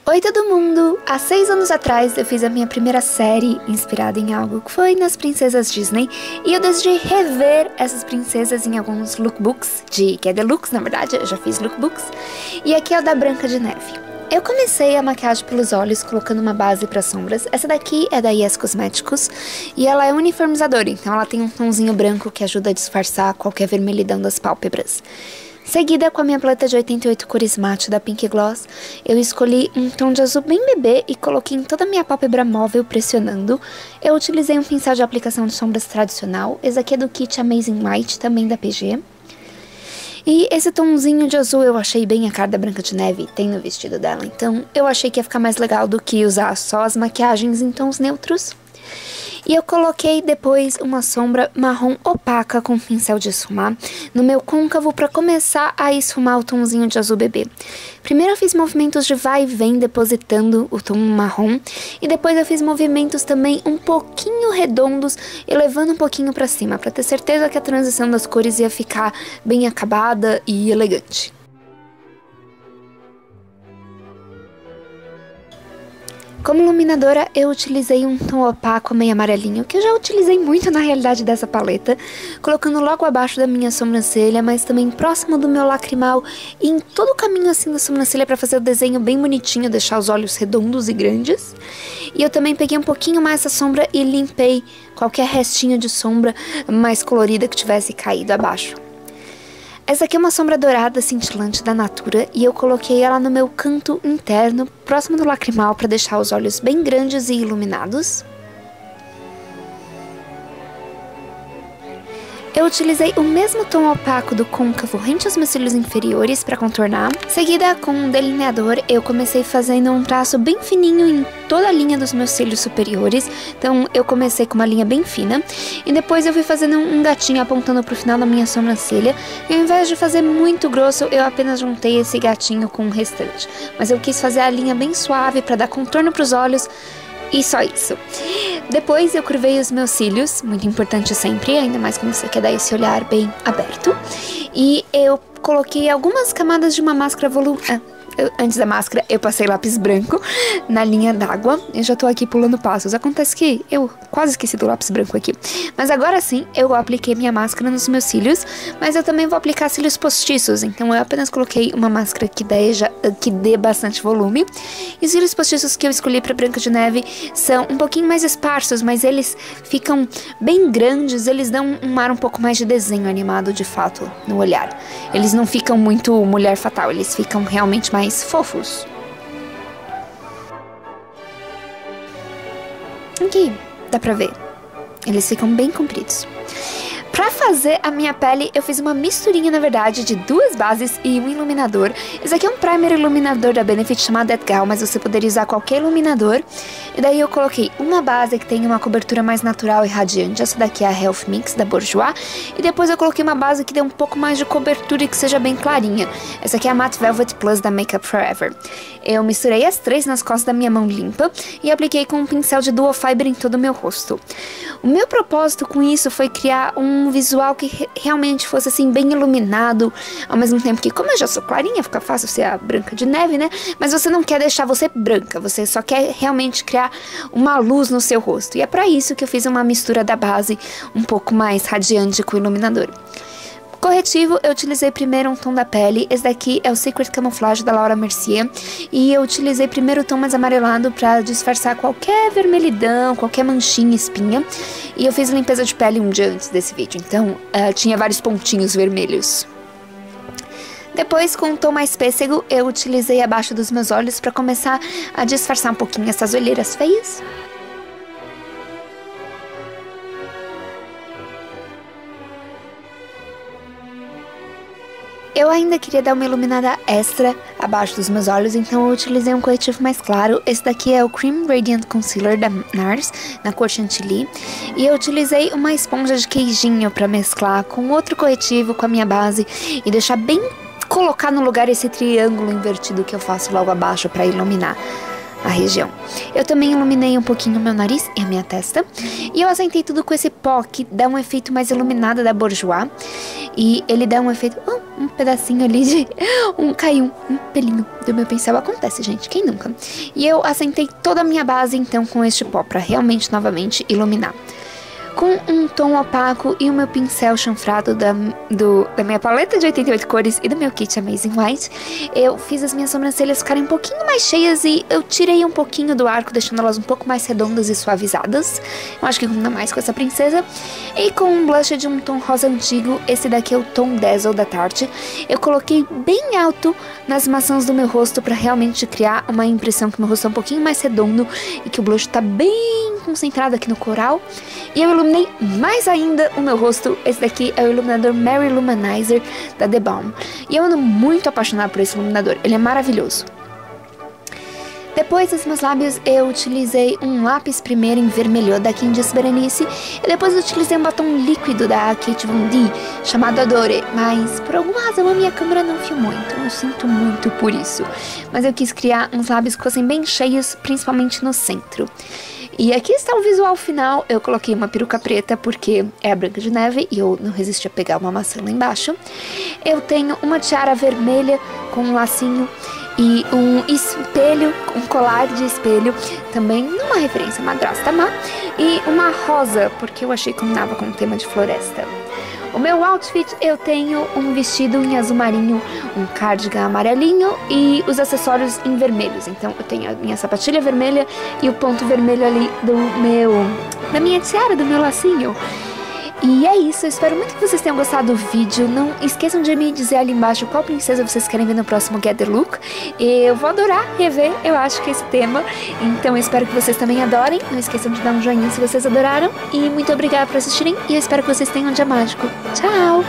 Oi todo mundo! Há 6 anos atrás eu fiz a minha primeira série inspirada em algo que foi nas princesas Disney e eu decidi rever essas princesas em alguns lookbooks, que é deluxe na verdade, eu já fiz lookbooks, e aqui é o da Branca de Neve. Eu comecei a maquiagem pelos olhos colocando uma base para sombras. Essa daqui é da Yes Cosméticos e ela é uniformizadora, então ela tem um tomzinho branco que ajuda a disfarçar qualquer vermelhidão das pálpebras. Seguida, com a minha paleta de 88 cores mate da Pink Gloss, eu escolhi um tom de azul bem bebê e coloquei em toda a minha pálpebra móvel pressionando. Eu utilizei um pincel de aplicação de sombras tradicional, esse aqui é do kit Amazing White, também da PG. E esse tomzinho de azul eu achei bem a cara da Branca de Neve, tem no vestido dela, então eu achei que ia ficar mais legal do que usar só as maquiagens em tons neutros. E eu coloquei depois uma sombra marrom opaca com pincel de esfumar no meu côncavo para começar a esfumar o tomzinho de azul bebê. Primeiro eu fiz movimentos de vai e vem depositando o tom marrom e depois eu fiz movimentos também um pouquinho redondos e levando um pouquinho para cima para ter certeza que a transição das cores ia ficar bem acabada e elegante. Como iluminadora, eu utilizei um tom opaco meio amarelinho, que eu já utilizei muito na realidade dessa paleta, colocando logo abaixo da minha sobrancelha, mas também próximo do meu lacrimal e em todo o caminho assim da sobrancelha para fazer o desenho bem bonitinho, deixar os olhos redondos e grandes. E eu também peguei um pouquinho mais essa sombra e limpei qualquer restinho de sombra mais colorida que tivesse caído abaixo. Essa aqui é uma sombra dourada cintilante da Natura e eu coloquei ela no meu canto interno, próximo do lacrimal, para deixar os olhos bem grandes e iluminados. Eu utilizei o mesmo tom opaco do côncavo rente aos meus cílios inferiores para contornar. Seguida, com um delineador, eu comecei fazendo um traço bem fininho em toda a linha dos meus cílios superiores. Então, eu comecei com uma linha bem fina. E depois eu fui fazendo um gatinho apontando para o final da minha sobrancelha. E ao invés de fazer muito grosso, eu apenas juntei esse gatinho com o restante. Mas eu quis fazer a linha bem suave para dar contorno para os olhos. E só isso. Depois eu curvei os meus cílios, muito importante sempre, ainda mais quando você quer dar esse olhar bem aberto. E eu coloquei algumas camadas de uma máscara volumosa. Antes da máscara, eu passei lápis branco na linha d'água. Eu já tô aqui pulando passos. Acontece que eu quase esqueci do lápis branco aqui. Mas agora sim, eu apliquei minha máscara nos meus cílios. Mas eu também vou aplicar cílios postiços. Então eu apenas coloquei uma máscara que dê bastante volume. E os cílios postiços que eu escolhi pra Branca de Neve são um pouquinho mais esparsos, mas eles ficam bem grandes. Eles dão um ar um pouco mais de desenho animado, de fato, no olhar. Eles não ficam muito mulher fatal, eles ficam realmente mais fofos. Aqui, dá pra ver. Eles ficam bem compridos. Pra fazer a minha pele, eu fiz uma misturinha, na verdade, de 2 bases e um iluminador. Esse aqui é um primer iluminador da Benefit chamado Edgal, mas você poderia usar qualquer iluminador. E daí eu coloquei uma base que tem uma cobertura mais natural e radiante. Essa daqui é a Health Mix da Bourjois. E depois eu coloquei uma base que dê um pouco mais de cobertura e que seja bem clarinha. Essa aqui é a Matte Velvet Plus da Makeup Forever. Eu misturei as 3 nas costas da minha mão limpa e apliquei com um pincel de Dual Fiber em todo o meu rosto. O meu propósito com isso foi criar um visual que realmente fosse assim bem iluminado, ao mesmo tempo que, como eu já sou clarinha, fica fácil ser a Branca de Neve, né? Mas você não quer deixar você branca, você só quer realmente criar uma luz no seu rosto. E é pra isso que eu fiz uma mistura da base um pouco mais radiante com o iluminador. Corretivo, eu utilizei primeiro um tom da pele, esse daqui é o Secret Camouflage da Laura Mercier, e eu utilizei primeiro o tom mais amarelado para disfarçar qualquer vermelhidão, qualquer manchinha, espinha, e eu fiz limpeza de pele um dia antes desse vídeo, então tinha vários pontinhos vermelhos. Depois, com um tom mais pêssego, eu utilizei abaixo dos meus olhos para começar a disfarçar um pouquinho essas olheiras feias. Eu ainda queria dar uma iluminada extra abaixo dos meus olhos, então eu utilizei um corretivo mais claro. Esse daqui é o Cream Radiant Concealer da NARS, na cor Chantilly. E eu utilizei uma esponja de queijinho para mesclar com outro corretivo, com a minha base, e deixar bem colocar no lugar esse triângulo invertido que eu faço logo abaixo para iluminar a região. Eu também iluminei um pouquinho o meu nariz e a minha testa. E eu azeitei tudo com esse pó que dá um efeito mais iluminado da Bourjois. e ele dá um efeito, um pedacinho ali de caiu um pelinho do meu pincel. Acontece, gente, quem nunca? E eu assentei toda a minha base então com este pó pra realmente novamente iluminar. Com um tom opaco e o meu pincel chanfrado da minha paleta de 88 cores e do meu kit Amazing White, eu fiz as minhas sobrancelhas ficarem um pouquinho mais cheias e eu tirei um pouquinho do arco, deixando elas um pouco mais redondas e suavizadas. Eu acho que combina mais com essa princesa. E com um blush de um tom rosa antigo, esse daqui é o tom Dazzle da Tarte, eu coloquei bem alto nas maçãs do meu rosto para realmente criar uma impressão que meu rosto é um pouquinho mais redondo e que o blush tá bem concentrado aqui no coral. E eu iluminei mais ainda o meu rosto. Esse daqui é o iluminador Mary Luminizer da The Balm. E eu ando muito apaixonada por esse iluminador, ele é maravilhoso. Depois dos meus lábios, eu utilizei um lápis primeiro em vermelho da Candice Berenice e depois eu utilizei um batom líquido da Kate Von D chamado Adore, mas por alguma razão a minha câmera não filmou, então eu sinto muito por isso. Mas eu quis criar uns lábios que fossem bem cheios, principalmente no centro. E aqui está o visual final. Eu coloquei uma peruca preta porque é a Branca de Neve e eu não resisti a pegar uma maçã lá embaixo. Eu tenho uma tiara vermelha com um lacinho e um espelho, um colar de espelho, também numa referência a Madrasta Má, e uma rosa, porque eu achei que combinava com o tema de floresta. O meu outfit, eu tenho um vestido em azul marinho, um cardigan amarelinho e os acessórios em vermelhos. Então eu tenho a minha sapatilha vermelha e o ponto vermelho ali da minha tiara, do meu lacinho. E é isso, eu espero muito que vocês tenham gostado do vídeo. Não esqueçam de me dizer ali embaixo qual princesa vocês querem ver no próximo Gather Look. Eu vou adorar rever, eu acho que esse tema. Então eu espero que vocês também adorem. Não esqueçam de dar um joinha se vocês adoraram. E muito obrigada por assistirem e eu espero que vocês tenham um dia mágico. Tchau!